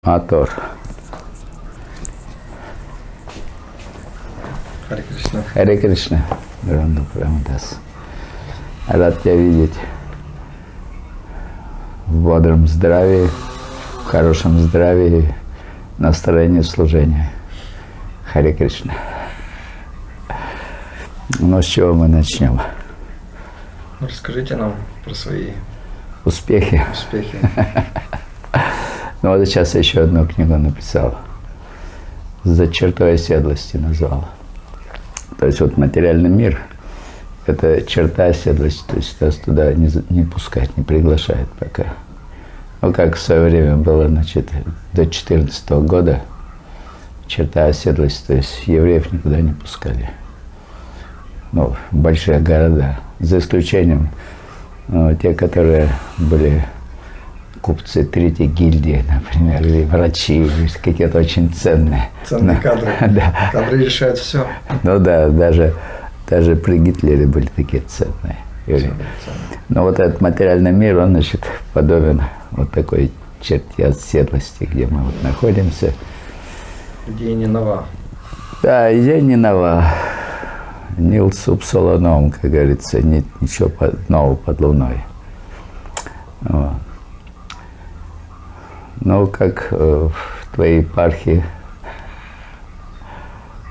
Мотор. Харе Кришна. Харе Кришна. Гранду Прамадас. Рад тебя видеть в бодром здравии, в хорошем здравии, настроении служения. Харе Кришна. Ну, с чего мы начнем? Расскажите нам про свои Успехи. Ну вот сейчас еще одну книгу написал. «За чертой оседлости» назвал. То есть вот материальный мир – это черта оседлости, то есть нас туда не пускать, не приглашает пока. Ну как в свое время было, значит, до 2014 года черта оседлости, то есть евреев никуда не пускали. Ну, в большие города, за исключением те, которые были купцы третьей гильдии, например, или врачи, или какие-то очень ценные. Ценные кадры. Да. Кадры решают все. Ну да, даже при Гитлере были такие ценные. Но вот этот материальный мир, он, значит, подобен вот такой черте оседлости, где мы вот находимся. Идея не нова. Да, идея не нова. Нил суп солоном, как говорится, нет ничего нового под луной. Вот. Ну, как в твоей епархии?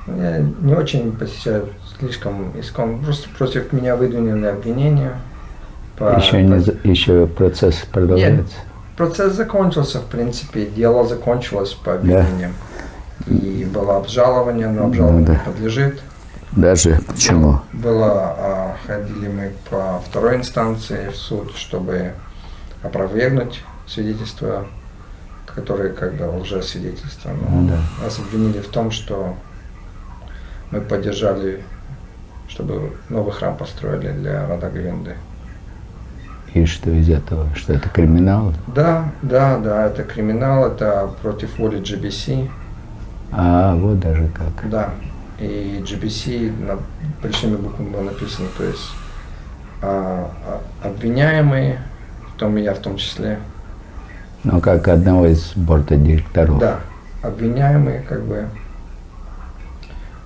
Я не очень посещаю слишком искон. Просто против меня выдвинули обвинения. Еще процесс продолжается? Нет, процесс закончился, в принципе. Дело закончилось по обвинениям. Да. И было обжалование, но обжалование не подлежит. Даже почему? Ходили мы по второй инстанции в суд, чтобы опровергнуть свидетельство, которые когда лжесвидетельства. Но нас обвинили в том, что мы поддержали, чтобы новый храм построили для Рада Говинды. И что из этого? Что это криминал? Да, это криминал, это против воли GBC. А, вот даже как. Да. И GBC большими буквами было написано, то есть обвиняемые, в том и я в том числе. Ну, как одного из борта директоров. Да, обвиняемые как бы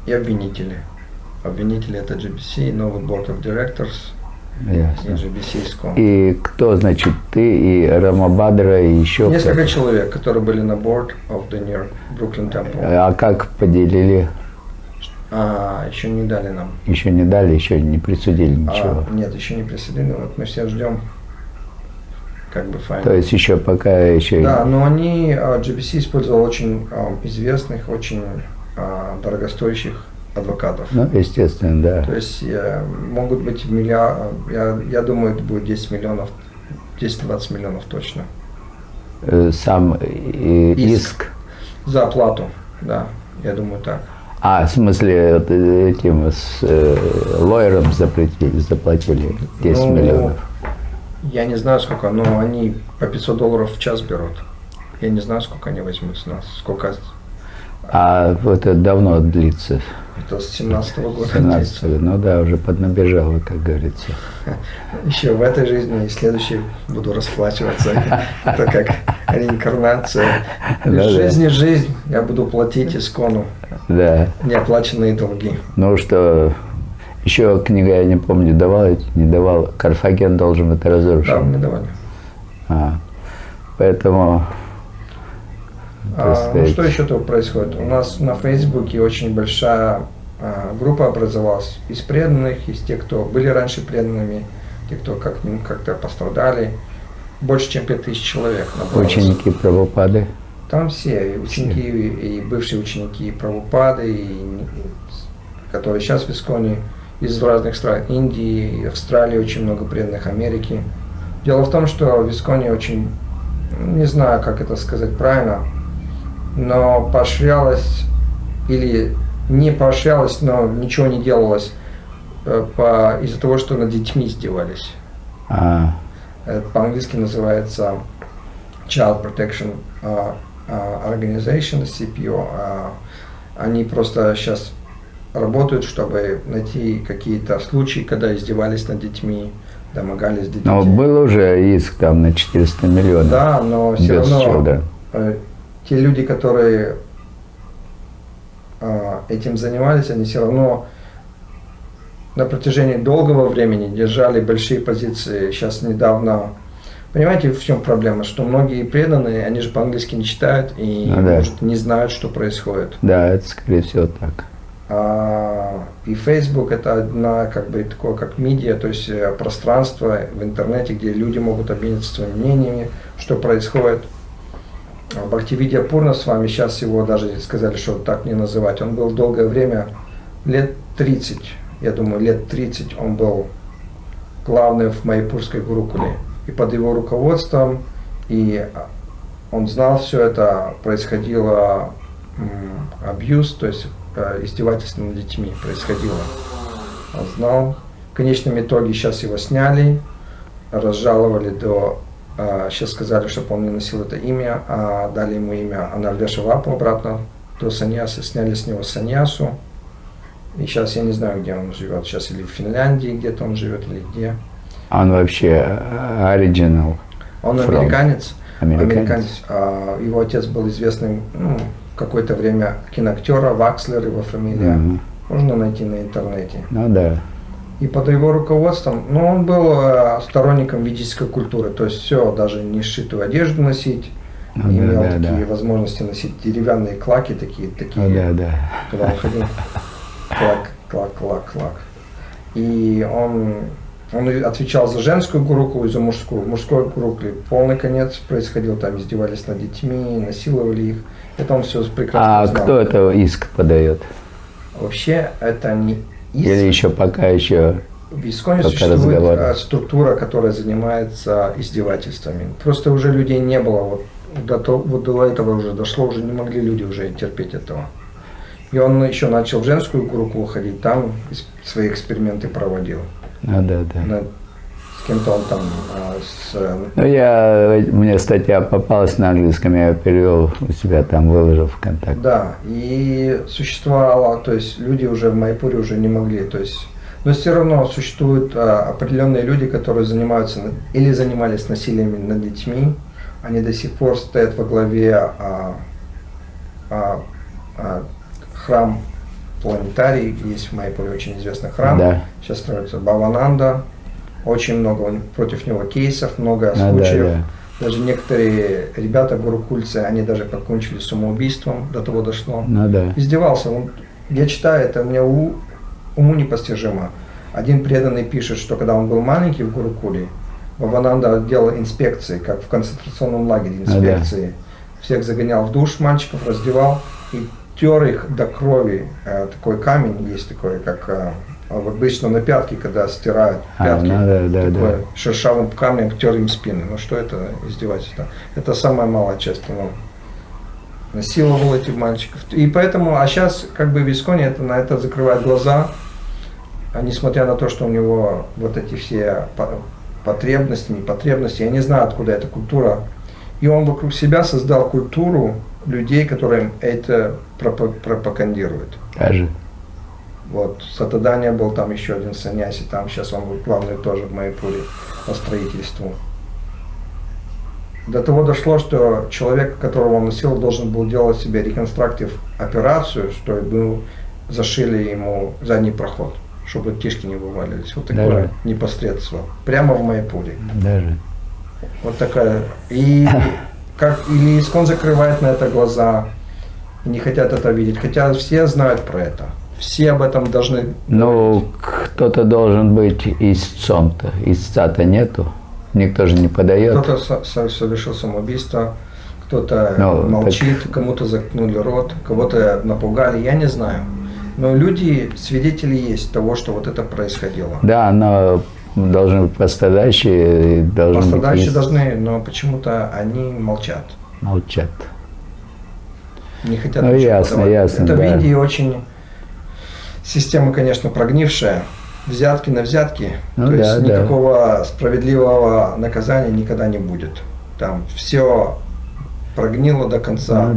и обвинители. Обвинители это GBC, новый Board of Directors. Ясно. И GBC ISKCON. И кто, значит, ты и Рамабадра и еще несколько человек, которые были на Board of the New York Brooklyn Temple. А как поделили? Еще не дали нам. Еще не дали, еще не присудили ничего? Нет, еще не присудили. Вот мы все ждем, как бы файн. То есть еще пока еще... Да, но они, GBC использовал очень известных, очень дорогостоящих адвокатов. Ну, естественно, да. То есть могут быть я думаю, это будет 10 миллионов, 10-20 миллионов точно. Сам иск? За оплату, да, я думаю так. В смысле, этим лоерам заплатили 10 миллионов? Я не знаю сколько, но они по $500 в час берут. Я не знаю, сколько они возьмут с нас. Сколько. Это давно длится? Это с 17-го года. 17-го, ну да, уже поднабежало, как говорится. Еще в этой жизни и следующей буду расплачиваться. Это как реинкарнация. Из жизни в жизнь я буду платить ISKCON неоплаченные долги. Ну что, еще книга, я не помню, давал, не давал, Карфаген должен это разрушить. Да, мне давали. Поэтому... Ну что еще тут происходит? У нас на Фейсбуке очень большая группа образовалась из преданных, из тех, кто были раньше преданными, те, кто как-то пострадали. Больше, чем 5000 человек набралось. Ученики Прабхупады? Там все, и ученики, и бывшие ученики Прабхупады, которые сейчас в ISKCON, из разных стран, Индии, Австралии очень много преданных, Америки. Дело в том, что в ISKCON очень, не знаю, как это сказать правильно, но поощрялось или не поощрялось, но ничего не делалось из-за того, что над детьми издевались. Это по-английски называется Child Protection Organization, CPO. Они просто сейчас работают, чтобы найти какие-то случаи, когда издевались над детьми, домогались до детей. Но был уже иск там на 400 миллионов. Да, но все равно те люди, которые этим занимались, они все равно на протяжении долгого времени держали большие позиции. Сейчас недавно, понимаете, в чем проблема, что многие преданные, они же по-английски не читают и, может, не знают, что происходит. Да, это скорее всего так. И Facebook это одна, как бы, такое, как медиа, то есть пространство в интернете, где люди могут обмениваться своими мнениями, что происходит. Бхактивидья Пурна с вами, сейчас его даже сказали, что так не называть, он был долгое время, лет 30, я думаю, лет 30 он был главным в Майяпурской гурукуле. И под его руководством, и он знал все это, происходило абьюз, то есть издевательство над детьми происходило. Он знал. В конечном итоге сейчас его сняли, разжаловали до... Сейчас сказали, чтобы он не носил это имя, а дали ему имя Анарвешавапу обратно до саньясы, сняли с него саньясу. И сейчас я не знаю, где он живет. Сейчас или в Финляндии где-то он живет, или где. Он вообще оригинал? Он американец. Американец. Его отец был известным, какое-то время киноактера, Вакслер его фамилия. Можно найти на интернете. Ну да. И под его руководством, он был сторонником ведической культуры, то есть все, даже не сшитую одежду носить, имел такие возможности носить деревянные клаки, такие, когда он ходил, клак. И он отвечал за женскую гурукулу и за мужскую. В мужской гурукуле полный конец происходил, там издевались над детьми, насиловали их. Это он все прекрасно знал. А кто это иск подает? Вообще это не иск. Или еще пока еще в Исконе существует структура, которая занимается издевательствами. Просто уже людей не было. Вот до этого уже дошло, уже не могли люди уже терпеть этого. И он еще начал в женскую гурукулу ходить, там свои эксперименты проводил. Да. С кем-то он там... Мне статья попалась на английском, я ее перевел у себя там, выложил в ВКонтакте. Да, и существовало, то есть люди уже в Майяпуре уже не могли, то есть... Но все равно существуют определенные люди, которые занимаются или занимались насилием над детьми, они до сих пор стоят во главе храм Планетарий, есть в Майяпуре очень известный храм, сейчас строится Бхавананда, очень много против него кейсов, много случаев. Даже некоторые ребята, гурукульцы, они даже покончили с самоубийством, до того дошло. Издевался. Я читаю, это мне уму непостижимо. Один преданный пишет, что когда он был маленький в гурукуле, Бхавананда делал инспекции, как в концентрационном лагере инспекции. Всех загонял в душ, мальчиков раздевал и тер их до крови. Такой камень есть такой, как обычно на пятки, когда стирают пятки, такой шершавым камнем тер им спины. Ну что это издевательство? Это самая малая часть. Насиловал этих мальчиков. И поэтому, а сейчас как бы в Исконе на это закрывает глаза, несмотря на то, что у него вот эти все потребности, я не знаю, откуда эта культура. И он вокруг себя создал культуру людей, которые это пропагандируют. Даже. Вот, Сатадания был там еще один саньяси, там сейчас он главный тоже в Майяпуре по строительству. До того дошло, что человек, которого он насиловал, должен был делать себе реконструктив операцию, что зашили ему задний проход, чтобы кишки не вывалились. Вот такое непосредство. Прямо в Майяпуре. Даже. Вот такая. Или Искон закрывает на это глаза, и не хотят это видеть. Хотя все знают про это. Все об этом должны... Кто-то должен быть истцом-то. Истца-то нету. Никто же не подает. Кто-то совершил самоубийство, кто-то молчит, кому-то заткнули рот, кого-то напугали, я не знаю. Но люди, свидетели есть того, что вот это происходило. Да, но должны быть пострадающие. Пострадающие должны, но почему-то они молчат. Молчат. Не хотят ясно. Это в Индии очень... Система, конечно, прогнившая. Взятки на взятки. То есть никакого справедливого наказания никогда не будет. Там все прогнило до конца.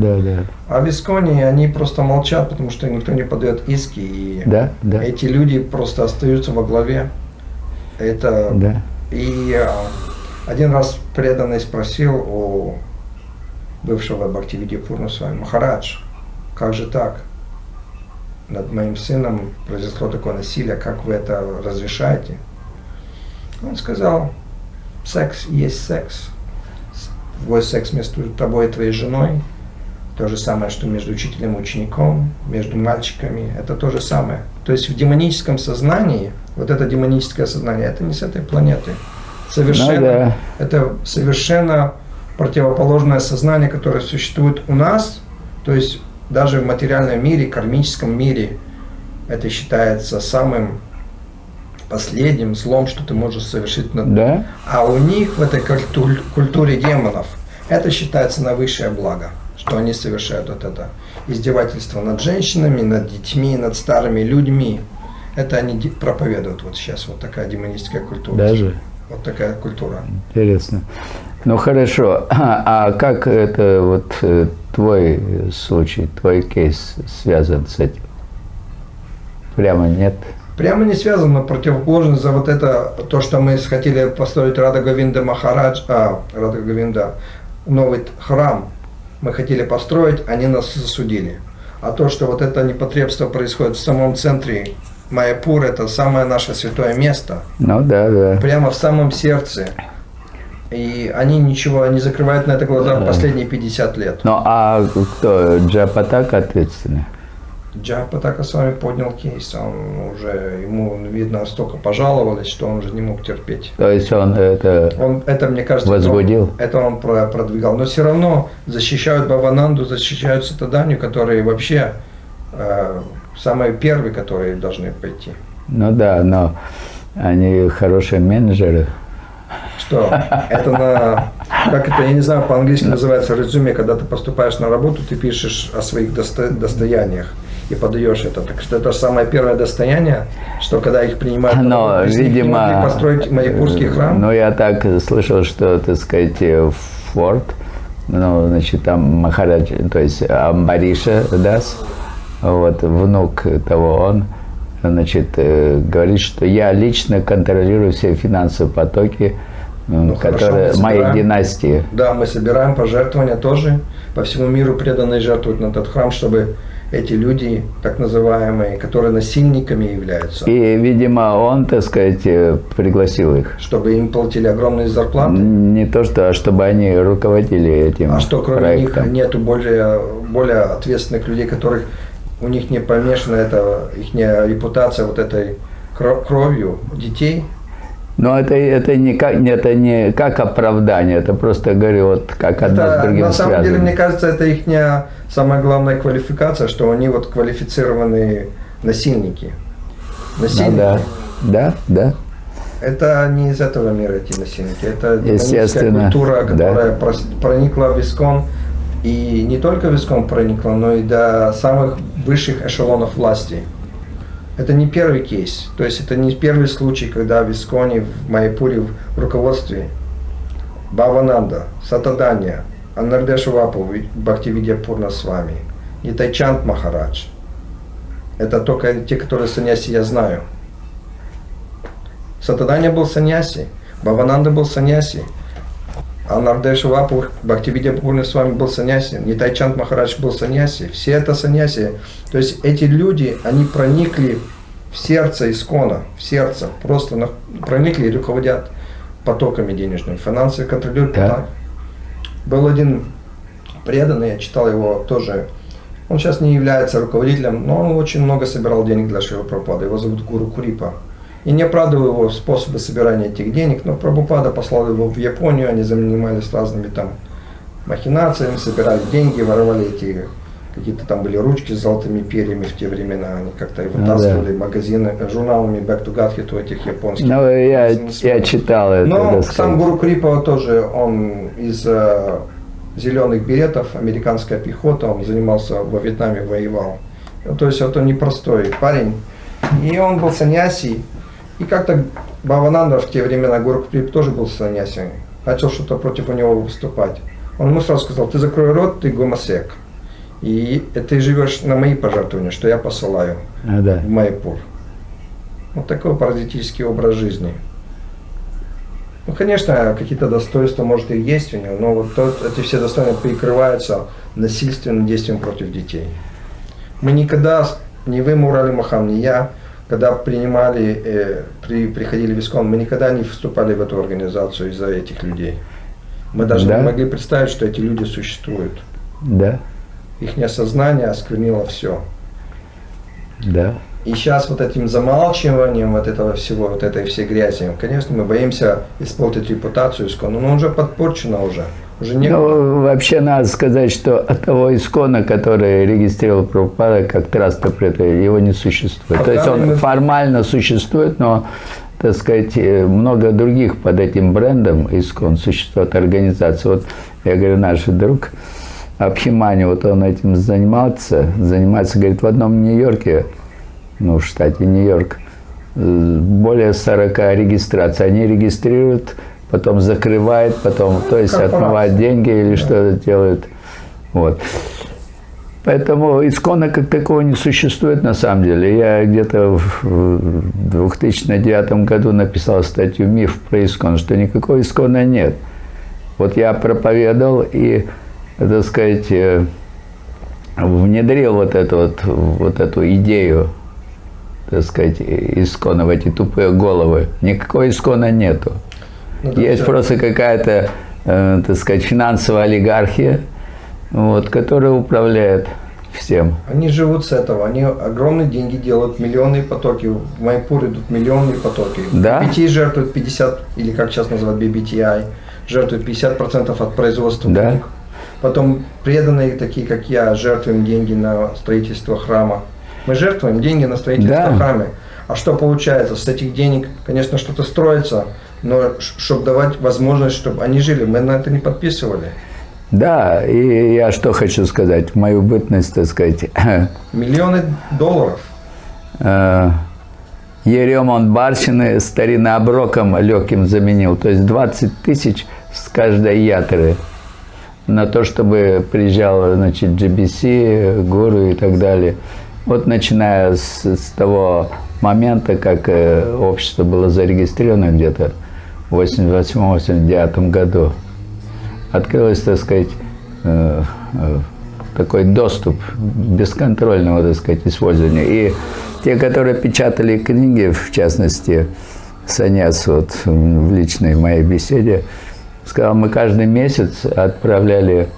А в Исконе они просто молчат, потому что никто не подает иски. И эти люди просто остаются во главе. И один раз преданный спросил у бывшего Бхактивиди Пурнасвами: Махарадж, как же так? Над моим сыном произошло такое насилие, как вы это разрешаете? Он сказал: секс есть секс. Твой секс между тобой и твоей женой, то же самое, что между учителем и учеником, между мальчиками, это то же самое. То есть в демоническом сознании, вот это демоническое сознание, это не с этой планеты. Совершенно, да. Это совершенно противоположное сознание, которое существует у нас, то есть даже в материальном мире, кармическом мире, это считается самым последним злом, что ты можешь совершить. Да? А у них в этой культуре демонов это считается наивысшее благо, что они совершают вот это издевательство над женщинами, над детьми, над старыми людьми. Это они проповедуют вот сейчас, вот такая демоническая культура. Даже? Вот такая культура. Интересно. Ну хорошо, а как это вот твой случай, твой кейс связан с этим? Прямо нет? Прямо не связано, противоположно за вот это, то, что мы хотели построить Рада Говинда Махарадж, Рада Говинда, новый храм мы хотели построить, они нас засудили. А то, что вот это непотребство происходит в самом центре Майяпур, это самое наше святое место. Ну да, да. Прямо в самом сердце. И они ничего не закрывают на это глаза в последние 50 лет. Ну а кто, Джапатак ответственный? Джапатака с вами поднял кейс, он уже, ему, видно, столько пожаловались, что он уже не мог терпеть. То есть он это, мне кажется, возбудил? Это он продвигал. Но все равно защищают Бхавананду, защищают Сатаданью, которые вообще самые первые, которые должны пойти. Ну да, но они хорошие менеджеры. Что? Это как это, я не знаю, по-английски называется резюме, когда ты поступаешь на работу, ты пишешь о своих достояниях и подаешь это. Так что это самое первое достояние, что когда их принимают на работу, если видимо, не могли построить Майяпурский храм. Ну, я так слышал, что, так сказать, Форд, ну, значит, там Махарадж, то есть Амбариша Дас, вот, внук того, он, значит, говорит, что я лично контролирую все финансовые потоки, которые моей династии. Да, мы собираем пожертвования тоже. По всему миру преданные жертвуют на этот храм, чтобы эти люди, так называемые, которые насильниками являются. И, видимо, он, так сказать, пригласил их. Чтобы им платили огромные зарплаты? Не то, что, а чтобы они руководили этим А что, кроме проектом? них, нету более ответственных людей, которых у них не помешана эта их репутация вот этой кровью детей? Но это не как оправдание, это просто, говорю, вот как одно с другим на самом связано. деле, мне кажется, это их самая главная квалификация, что они вот квалифицированные насильники. Насильники. Ну, да. Это не из этого мира эти насильники, это демоническая культура, которая проникла в Искон, и не только в Искон проникла, но и до самых высших эшелонов власти. Это не первый кейс, то есть это не первый случай, когда в Исконе, в Майяпуре, в руководстве Бхавананда, Сатаданья, Аннардеша Вапу, Бхактивидья Пурнасвами, Нитайчанд Махарадж. Это только те, которые саньяси, я знаю. Сатаданья был саньяси, Бхавананда был саньяси, Аннардеша Вапу, Бхактивидья Пурнасвами был саньяси, Нитайчанд Махарадж был саньяси. Все это саньяси. То есть эти люди, они проникли в сердце Искона, в сердце, просто проникли и руководят потоками денежными, финансовые контролируют поток. Был один преданный, я читал его тоже, он сейчас не является руководителем, но он очень много собирал денег для Шрила Прабхупады, его зовут Гуру Курипа. И не оправдываю его способы собирания этих денег, но Прабхупада послал его в Японию, они занимались разными там махинациями, собирали деньги, воровали эти, какие-то там были ручки с золотыми перьями в те времена, они как-то вытаскивали магазины, журналами Back to Godhead у этих японских. Ну, я читал это. Но сам Гуру Крипа тоже, он из зеленых беретов, американская пехота, он занимался во Вьетнаме, воевал. То есть вот он непростой парень. И он был саньяси. И как-то Бхавананда в те времена, Гуру Крипа тоже был саньяси. Начал что-то против него выступать. Он ему сразу сказал: ты закрой рот, ты гомосек. И ты живешь на мои пожертвования, что я посылаю в Майяпур. Вот такой паразитический образ жизни. Ну, конечно, какие-то достоинства, может, и есть у него, но вот эти все достоинства прикрываются насильственным действием против детей. Мы никогда, ни вы, Мурали Махан, ни я, когда приходили в ИСКОН, мы никогда не вступали в эту организацию из-за этих людей. Мы даже не могли представить, что эти люди существуют. Да. Их сознание осквернило все. Да. И сейчас вот этим замалчиванием вот этого всего, вот этой всей грязи, конечно, мы боимся испортить репутацию ИСКОНа, но уже подпорчена уже не... Ну, вообще надо сказать, что от того ИСКОНа, который регистрировал Прабхупада как траст-опретарь, его не существует. То есть он формально существует, но, так сказать, много других под этим брендом ИСКОН существует организаций. Вот я говорю, наш друг Абхимани, вот он этим занимается, говорит, в одном Нью-Йорке, ну, в штате Нью-Йорк, более 40 регистраций. Они регистрируют, потом закрывают, потом, то есть отмывают деньги или что-то делают. Вот. Поэтому ИСКОНа как такого не существует на самом деле. Я где-то в 2009 году написал статью «Миф про ИСКОН», что никакого ИСКОНа нет. Вот я проповедовал и, так сказать, внедрил вот эту идею, так сказать, ИСКОНа в эти тупые головы. Никакого ИСКОНа нету. Есть просто какая-то, так сказать, финансовая олигархия, вот, которая управляет всем. Они живут с этого, они огромные деньги делают, миллионные потоки, в Майпур идут миллионные потоки. Да? BBT жертвует 50, или как сейчас называют BBTI, жертвует 50% от производства. Да. Потом преданные, такие как я, жертвуем деньги на строительство храма. Мы жертвуем деньги на строительство храма. А что получается? С этих денег, конечно, что-то строится, но чтобы давать возможность, чтобы они жили, мы на это не подписывали. Да, и я что хочу сказать, в мою бытность, так сказать. Миллионы долларов. Ремонт барщины старинным оброком легким заменил. То есть 20 тысяч с каждой ятры на то, чтобы приезжал, значит, GBC, гуру и так далее. Вот начиная с того момента, как общество было зарегистрировано где-то в 1988-1989 году, открылось, так сказать, такой доступ бесконтрольного, так сказать, использования. И те, которые печатали книги, в частности, Саньяс, вот в личной моей беседе, сказал, мы каждый месяц отправляли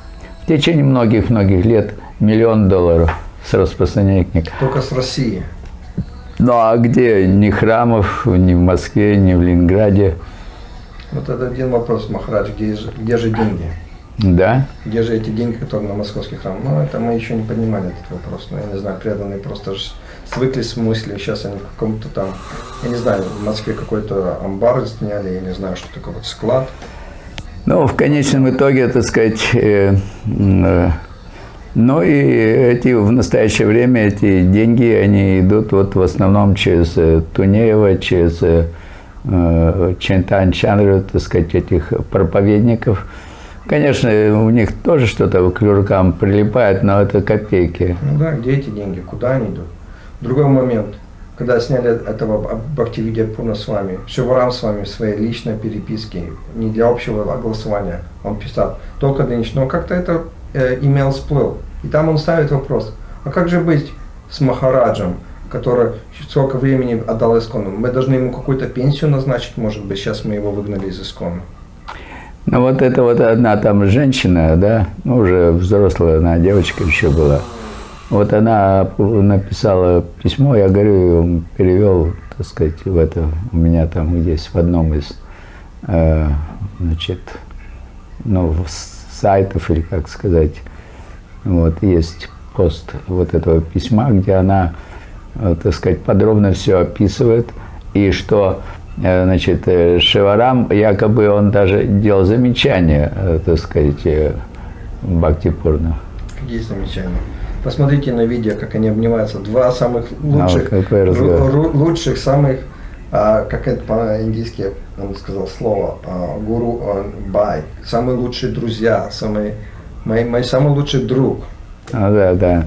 в течение многих-многих лет $1 миллион с распространения книг. Только с России. Ну а где? Ни храмов, ни в Москве, ни в Ленинграде. Вот это один вопрос, Махарадж, где же деньги? Да. Где же эти деньги, которые на московский храм? Ну, это мы еще не поднимали этот вопрос. Но я не знаю, преданные просто свыклись с мыслью. Сейчас они в каком-то там, я не знаю, в Москве какой-то амбар сняли, я не знаю, что такое, вот склад. Ну, в конечном итоге, так сказать, ну и в настоящее время эти деньги, они идут вот в основном через Тунеева, через Чентань Чандру, так сказать, этих проповедников. Конечно, у них тоже что-то к рукам прилипает, но это копейки. Ну да, где эти деньги, куда они идут? Другой момент, когда сняли этого Бхактивидья Пурна с вами, Шиварам с вами в своей личной переписке, не для общего голосования, он писал, только для личного, как-то это имейл всплыл. И там он ставит вопрос, а как же быть с Махараджем, который сколько времени отдал ИСКОНу? Мы должны ему какую-то пенсию назначить, может быть, сейчас мы его выгнали из ИСКОНа. Ну вот это вот одна там женщина, да, ну уже взрослая, она девочка еще была. Вот она написала письмо, я говорю, перевел, так сказать, в это, у меня там есть в одном из, значит, ну, сайтов, или как сказать, вот, есть пост вот этого письма, где она, так сказать, подробно все описывает, и что, значит, Шиварам, якобы он даже делал замечания, так сказать, Бхактипурна. Какие замечания? Посмотрите на видео, как они обнимаются. Два самых лучших, лучших самых, как это по-индийски, он сказал слово, гуру бай, самые лучшие друзья, мой самый лучший друг. Да, да.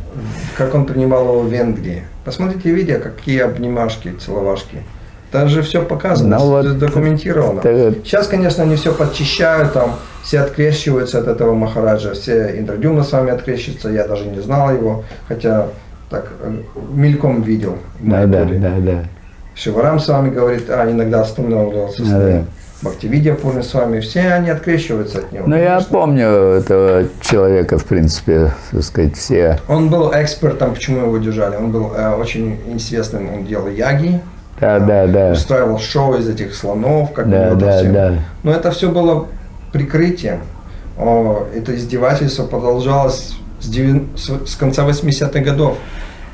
Как он принимал его в Венгрии. Посмотрите видео, какие обнимашки, целовашки. Там же все показано, Ну, вот, документировано. Сейчас, конечно, они все подчищают, там все открещиваются от этого Махараджа, все Индрадюмна с вами открещиваются, я даже не знал его, хотя так мельком видел в Майпуре. Да. Шиварам с вами говорит, иногда останавливался с ним. Бхактивидья Пурни с вами, все они открещиваются от него. Ну, я помню этого человека, в принципе, так сказать, все. Он был экспертом, почему его держали. Он был очень известным, он делал яги. Да. Устраивал шоу из этих слонов, как Да. Но это все было прикрытием. Это издевательство продолжалось с конца 80-х годов.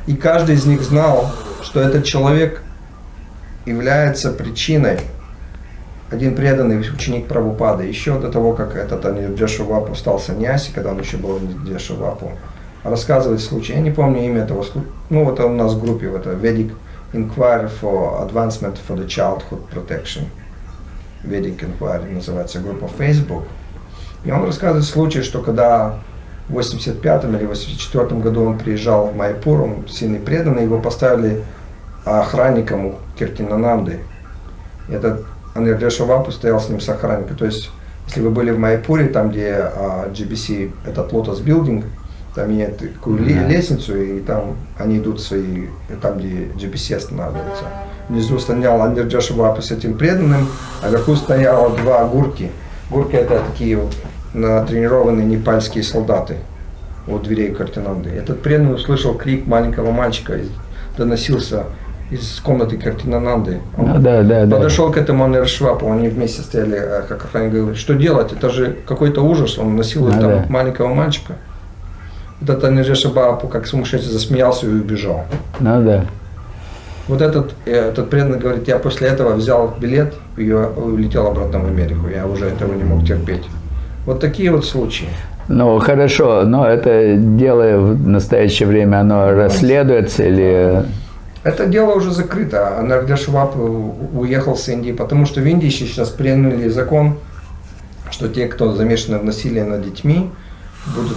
И каждый из них знал, что этот человек является причиной. Один преданный ученик Прабхупады, еще до того, как этот Анирджеша Вапу стал саньяси, когда он еще был Анирджеша Вапу, рассказывает случай. Я не помню имя этого случая. Ну, вот у нас в группе, это Vedic Inquiry for Advancement for the Childhood Protection. Vedic Inquiry называется группа в Facebook. И он рассказывает случай, что когда в 85-м или 84-м году он приезжал в Майпур, он сильно преданный, его поставили охранником у Киртинананды. Этот Анирджеша Вапу стоял с ним с охранником. То есть, если вы были в Майпуре, там где GBC, этот Lotus Building, там имеет такую лестницу, и там они идут свои, там где GBC останавливается. Внизу стоял Анирджеша Вапу с этим преданным, а вверху стояло два гурки. Гурки — это такие натренированные непальские солдаты у дверей Киртинанды. Этот преданный услышал крик маленького мальчика, доносился из комнаты Киртинананды. Он подошел к этому Анирджешвапу, они вместе стояли, как охранник говорит, что делать, это же какой-то ужас, он насилует там маленького мальчика. Этот Анирджеша Вапу как сумасшедший засмеялся и убежал. Вот этот преданный говорит, я после этого взял билет и улетел обратно в Америку, я уже этого не мог терпеть. Вот такие вот случаи. Ну, хорошо, но это дело в настоящее время, оно расследуется или... Это дело уже закрыто. Анирджеша Вапу уехал с Индии, потому что в Индии сейчас приняли закон, что те, кто замешаны в насилии над детьми, будут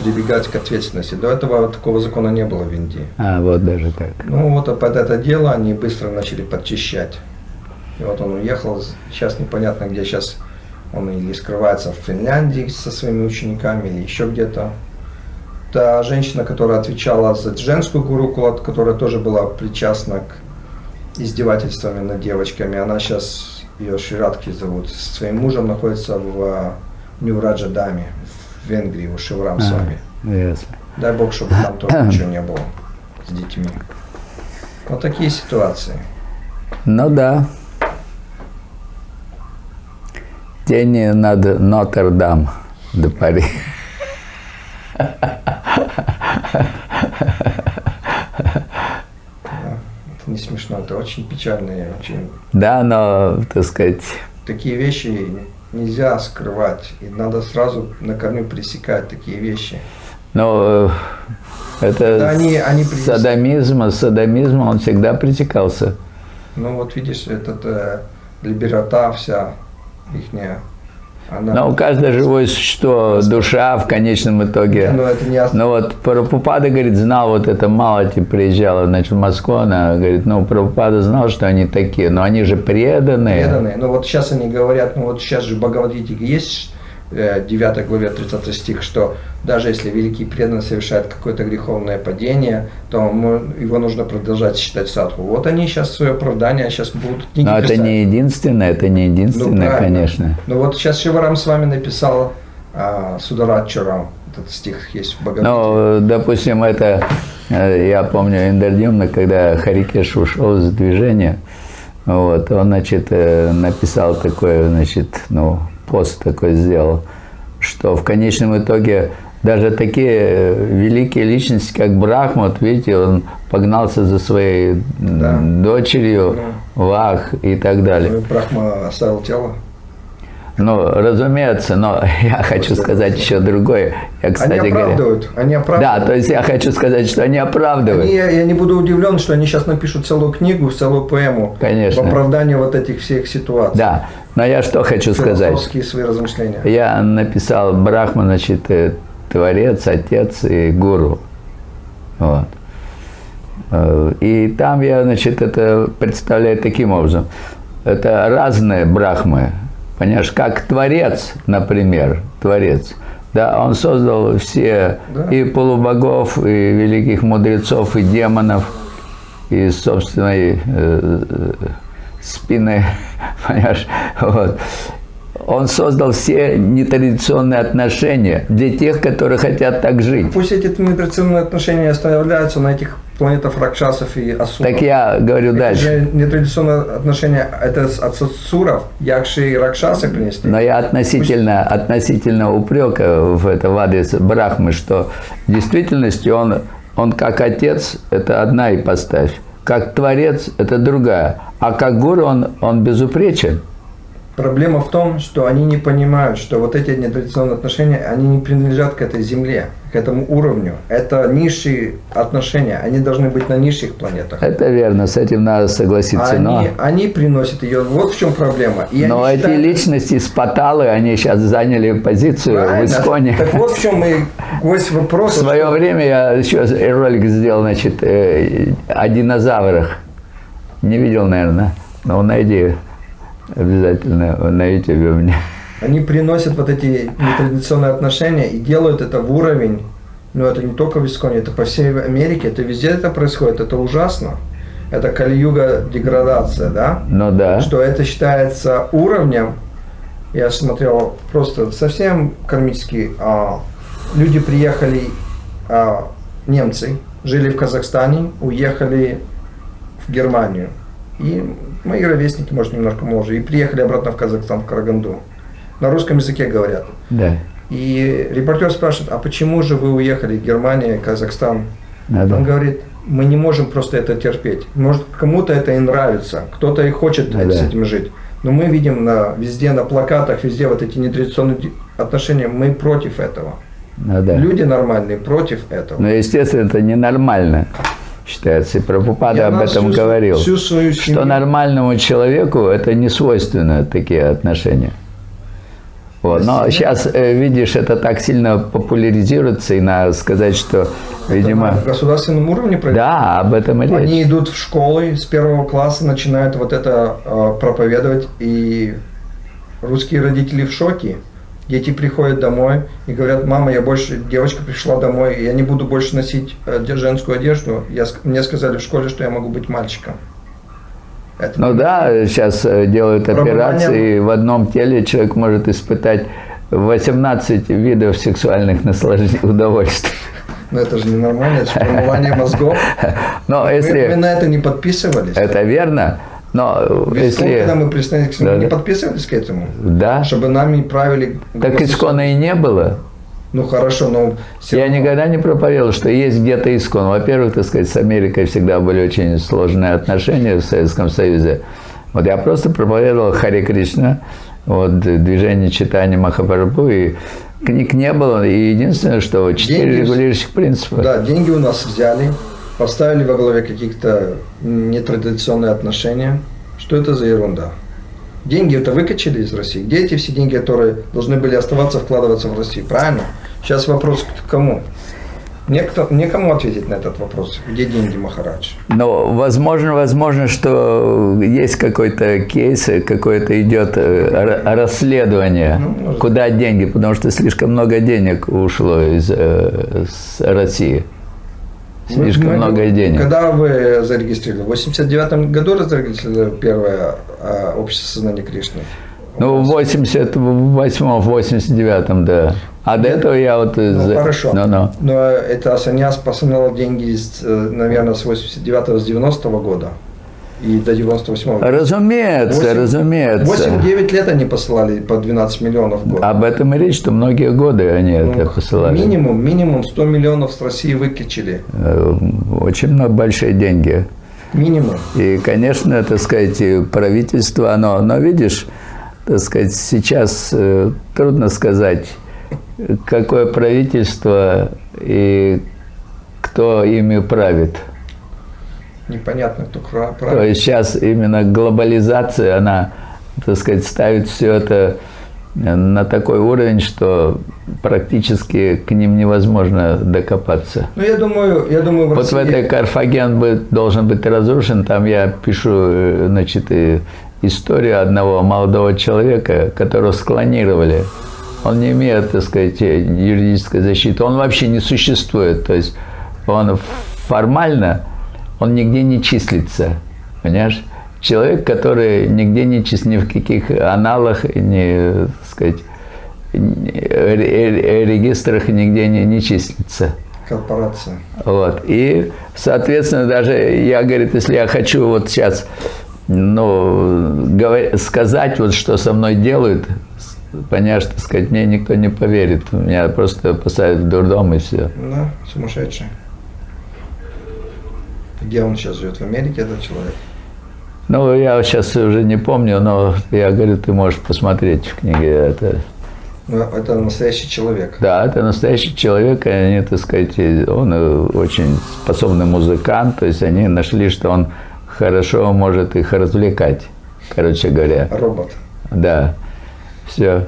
прибегать к ответственности. До этого такого закона не было в Индии. Вот даже так. Ну вот под это дело они быстро начали подчищать. И вот он уехал, сейчас непонятно, где сейчас он или скрывается в Финляндии со своими учениками, или еще где-то. Та женщина, которая отвечала за женскую гурукулу, которая тоже была причастна к издевательствам над девочками, она сейчас, ее Ширадки зовут, со своим мужем находится в Нью-Раджа-Даме, в Венгрии, у Шиварам с вами. Ясно. Дай Бог, чтобы там тоже ничего не было с детьми. Вот такие ситуации. Ну да. Тени над Нотр-Дам до Пари. Это не смешно, это очень печально и очень... Да, но, так сказать... Такие вещи нельзя скрывать, и надо сразу на корню пресекать такие вещи. Но это да, они садомизм он всегда пресекался. Ну вот видишь, этот либерата вся ихняя. Но у каждого живое существо, душа в конечном итоге. Но вот Прабхупада, говорит, знал, вот это Малати приезжала, значит, в Москву, она говорит, ну, Прабхупада знал, что они такие, но они же преданные. Преданные, ну вот сейчас они говорят, ну вот сейчас же в Бхагавад-гите есть 9 главе 30 стих, что даже если великий преданный совершает какое-то греховное падение, то его нужно продолжать считать садху. Вот они сейчас свое оправдание, сейчас будут книги Но писать. Это не единственное, ну, конечно. Ну вот сейчас Шиварам с вами написал Сударадчарам, этот стих есть в Бхагавад-гите. Ну, допустим, это, я помню, Индрадюмна, когда Харикеш ушел из движения, вот, он, значит, написал такой, значит, ну, пост такой сделал, что в конечном итоге даже такие великие личности, как Брахма, вот видите, он погнался за своей дочерью, Вах и так далее. Брахма оставил тело? Ну, разумеется, но я хочу сказать еще другое. Я, кстати, они оправдывают. Да, то есть я хочу сказать, что они оправдывают. Я не буду удивлен, что они сейчас напишут целую книгу, целую поэму. Конечно. В оправдании вот этих всех ситуаций. Да, но я что хочу сказать. Философские свои размышления. Я написал Брахма, значит, Творец, Отец и Гуру. Вот. И там я, значит, это представляю таким образом. Это разные брахмы. Понимаешь, как Творец, например, Творец. Да, он создал все и полубогов, и великих мудрецов, и демонов, и собственной спины, понимаешь, вот. Он создал все нетрадиционные отношения для тех, которые хотят так жить. Пусть эти нетрадиционные отношения оставляются на этих планетах ракшасов и асуров. Так я говорю Эти дальше. же нетрадиционные отношения, это от асуров, якши и ракшасы принесли. Но я относительно упрека в это в адрес Брахмы, что в действительности он как отец – это одна ипостась, как творец – это другая, а как гуру он безупречен. Проблема в том, что они не понимают, что вот эти нетрадиционные отношения, они не принадлежат к этой земле, к этому уровню. Это низшие отношения, они должны быть на низших планетах. Это верно, с этим надо согласиться. Они приносят ее, вот в чем проблема. И но эти личности с Паталы, они сейчас заняли позицию в Исконе. Так вот в чем и весь вопрос. В свое время я еще ролик сделал, значит, о динозаврах. Не видел, наверное, но найди. Обязательно на YouTube у меня. Они приносят вот эти нетрадиционные отношения и делают это в уровень, но это не только в Исконе, это по всей Америке, это везде это происходит, это ужасно. Это кали-юга деградация, да? Ну да. Что это считается уровнем, я смотрел просто совсем кармически, люди приехали, немцы, жили в Казахстане, уехали в Германию. И мои ровесники, может, немножко моложе, и приехали обратно в Казахстан, в Караганду. На русском языке говорят. Да. И репортер спрашивает, а почему же вы уехали в Германию, Казахстан? Да. Он говорит, мы не можем просто это терпеть. Может, кому-то это и нравится, кто-то и хочет с этим жить. Но мы видим везде на плакатах, везде вот эти нетрадиционные отношения, мы против этого. Да. Люди нормальные против этого. Но, естественно, это ненормально. Считается, и Прабхупада об этом говорил, что нормальному человеку это не свойственно такие отношения. Вот. Но сейчас, видишь, это так сильно популяризируется, и надо сказать, что, видимо… Это на государственном уровне происходит? Да, об этом и речь. Они идут в школы, с 1 класса начинают вот это проповедовать, и русские родители в шоке. Дети приходят домой и говорят, мама, девочка пришла домой, я не буду больше носить женскую одежду. Мне сказали в школе, что я могу быть мальчиком. Ну да, сейчас делают операции, и в одном теле человек может испытать 18 видов сексуальных наслаждений, удовольствий. Но это же ненормально, это же промывание мозгов. Но если… Вы на это не подписывались? Это верно. Но если… Когда мы присоединились к этому, не подписывались к этому? Да. Чтобы нами правили… Так Искона и не было. Ну хорошо, но… Я никогда не проповедовал, что есть где-то Искон. Во-первых, так сказать, с Америкой всегда были очень сложные отношения в Советском Союзе. Вот я просто проповедовал Харе Кришна, вот, движение читания Махапрабху, и книг не было. И единственное, что 4 регулирующих принципа. Да, деньги у нас взяли, поставили во главе каких-то нетрадиционные отношения. Что это за ерунда? Деньги это выкачали из России. Где эти все деньги, которые должны были оставаться, вкладываться в Россию? Правильно? Сейчас вопрос к кому? Некому ответить на этот вопрос. Где деньги, Махарадж? Но возможно, что есть какой-то кейс, какое-то идет расследование, куда деньги, потому что слишком много денег ушло из России. Слишком много денег. Когда вы зарегистрировали? В 89-м году зарегистрировали первое общество сознания Кришны? Ну, в 88-м, в 89-м, да. А до этого я вот… Хорошо. Но это саньяс посылал деньги, наверное, с 89-го, с 90-го года и до 98-го года. Разумеется. 8-9 лет они посылали по 12 миллионов в год. Об этом и речь, что многие годы они это посылали. Минимум 100 миллионов с России выкачали. Очень большие деньги. Минимум. И, конечно, так сказать, правительство, но видишь, так сказать, сейчас трудно сказать, какое правительство и кто ими правит. Непонятно, кто правит. То есть сейчас именно глобализация, она, так сказать, ставит все это на такой уровень, что практически к ним невозможно докопаться. Ну, я думаю, в Вот России... в этой Карфаген должен быть разрушен. Там я пишу, значит, историю одного молодого человека, которого склонировали. Он не имеет, так сказать, юридической защиты. Он вообще не существует. То есть он формально, он нигде не числится. Понимаешь? Человек, который нигде не числится, ни в каких аналах, ни, так сказать, регистрах нигде не числится. Корпорация. Вот. И, соответственно, даже я, говорит, если я хочу вот сейчас, ну, сказать, вот, что со мной делают, понимаешь, так сказать, мне никто не поверит. Меня просто посадят в дурдом и все. Да, сумасшедший. Где он сейчас живет? В Америке этот человек? Ну, я сейчас уже не помню, но я говорю, ты можешь посмотреть в книге это. Ну, это настоящий человек. Да, это настоящий человек, и они, так сказать, он очень способный музыкант, то есть они нашли, что он хорошо может их развлекать, короче говоря. Робот. Да, все.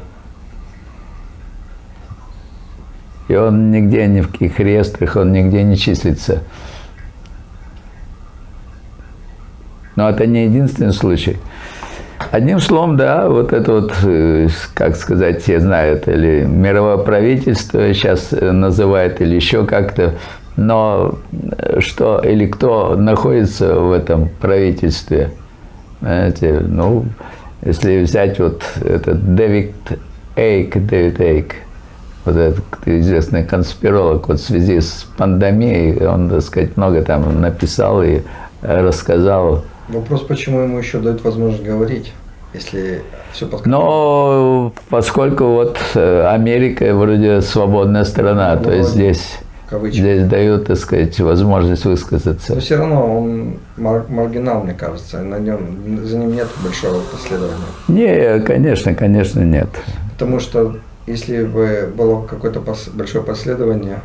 И он нигде, ни в каких реестрах, он нигде не числится. Но это не единственный случай. Одним словом, да, вот это вот, как сказать, я знаю, это или мировое правительство сейчас называют, или еще как-то, но что или кто находится в этом правительстве, знаете, ну, если взять вот этот Дэвид Эйк, вот этот известный конспиролог, вот в связи с пандемией, он, так сказать, много там написал и рассказал. Вопрос, почему ему еще дают возможность говорить, если все под контролем? Но поскольку вот Америка вроде свободная страна, то есть здесь дают, так сказать, возможность высказаться. Но все равно он маргинал, мне кажется, за ним нет большого последования. Не, конечно нет. Потому что если бы было какое-то большое последование...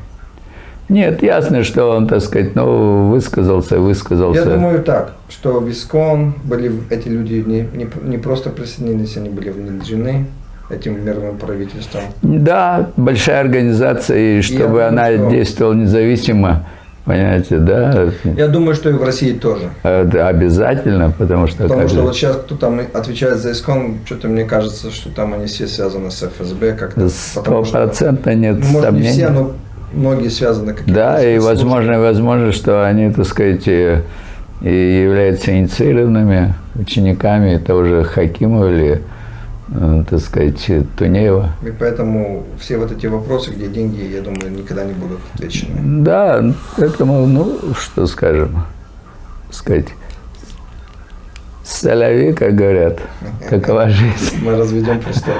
Нет, ясно, что он, так сказать, ну, высказался. Я думаю так, что в ИСКОН эти люди не просто присоединились, они были внедрены этим мировым правительством. Да, большая организация, и чтобы она действовала независимо, понимаете, да. Я думаю, что и в России тоже. Да, обязательно, потому что... вот сейчас, кто там отвечает за ИСКОН, что-то мне кажется, что там они все связаны с ФСБ как-то. 100% нет может, сомнений. Не все, но многие связаны как-то. Да, и возможно, что они, так сказать, и являются инициированными учениками того же Хакимова или, так сказать, Тунеева. И поэтому все вот эти вопросы, где деньги, я думаю, никогда не будут отвечены. Да, поэтому, ну, что скажем, сказать, соляви, как говорят, такова жизнь. Мы разведем просто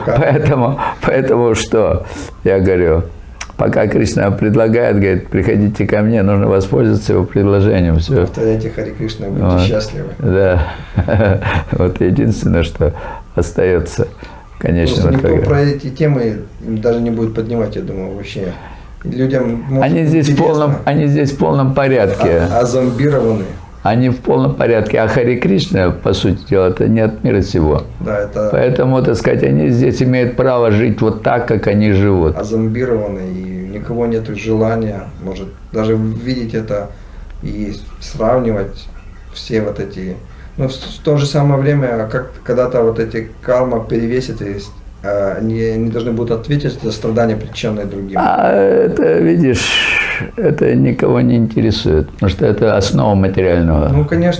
Поэтому что, я говорю, пока Кришна предлагает, говорит, приходите ко мне, нужно воспользоваться его предложением. Все. Повторяйте Хари Кришна, будьте счастливы. Да. Вот единственное, что остается, конечно. Никто про эти темы даже не будет поднимать, я думаю, вообще. Людям они здесь в полном порядке. А зомбированы. Они в полном порядке. А Хари Кришна, по сути дела, это не от мира сего. Да, это... Поэтому, так сказать, они здесь имеют право жить вот так, как они живут. А зомбированы, и никого нет желания, может, даже видеть это и сравнивать все вот эти... Но в то же самое время, как когда-то вот эти карма перевесит, и они должны будут ответить за страдания, причиненные другим. А это, видишь, это никого не интересует, потому что это основа материального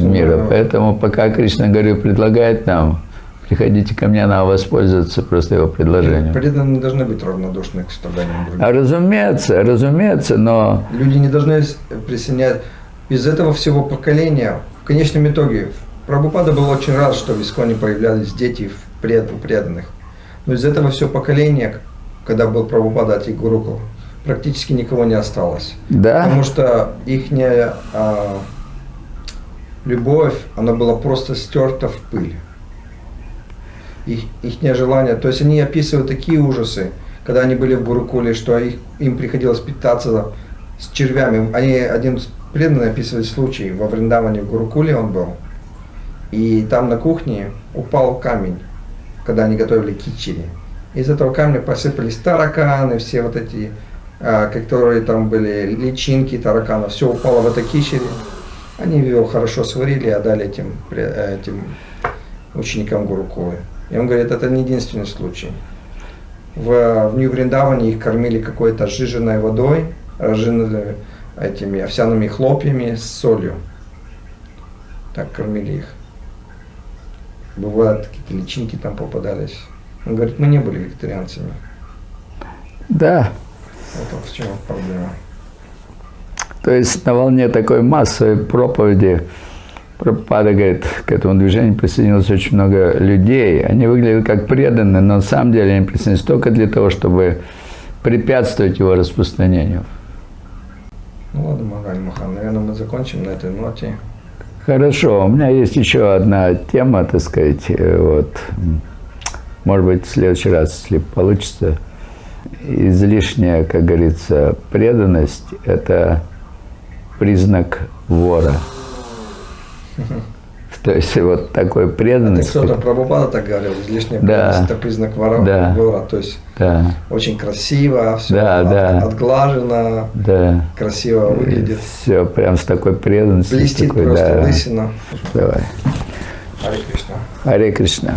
мира. Да. Поэтому пока Кришна, говорю, предлагает нам, приходите ко мне, надо воспользоваться просто его предложением. Преданные не должны быть равнодушны к страданиям других. Разумеется, но... Люди не должны присоединять. Из этого всего поколения, в конечном итоге, Прабхупада был очень рад, что в ИСКОНе появлялись дети у преданных. Но из этого всего поколения, когда был Прабхупада Ати Гурукул, практически никого не осталось. Да? Потому что их любовь, она была просто стерта в пыль. Их желание, то есть они описывают такие ужасы, когда они были в Гурукуле, что им приходилось питаться с червями. Один преданный описывает случай, во Вриндаване в Гурукуле он был, и там на кухне упал камень, когда они готовили кичери. Из этого камня посыпались тараканы, все вот эти, которые там были, личинки тараканов, все упало в это кичери. Они его хорошо сварили и отдали этим ученикам Гурукулы. И он говорит, это не единственный случай. В Нью-Вриндаване их кормили какой-то сжиженной водой, разжиженными этими овсяными хлопьями с солью. Так кормили их. Бывают какие-то личинки там попадались. Он говорит, мы не были вегетарианцами. Да. Вот в чем проблема. То есть на волне такой массовой проповеди Прабхупада говорит, к этому движению присоединилось очень много людей. Они выглядят как преданные, но на самом деле они присоединились только для того, чтобы препятствовать его распространению. Ну ладно, Магаль Махан, наверное, мы закончим на этой ноте. Хорошо, у меня есть еще одна тема, так сказать, вот, может быть, в следующий раз, если получится. Излишняя, как говорится, преданность – это признак вора. То есть вот такой преданность. Кто-то Прабхупада так говорил, излишняя преданность это признак вора, то есть очень красиво, все отглажено, красиво выглядит. Все прям с такой преданностью. Блестит просто лысина. Давай. Харе Кришна. Харе Кришна.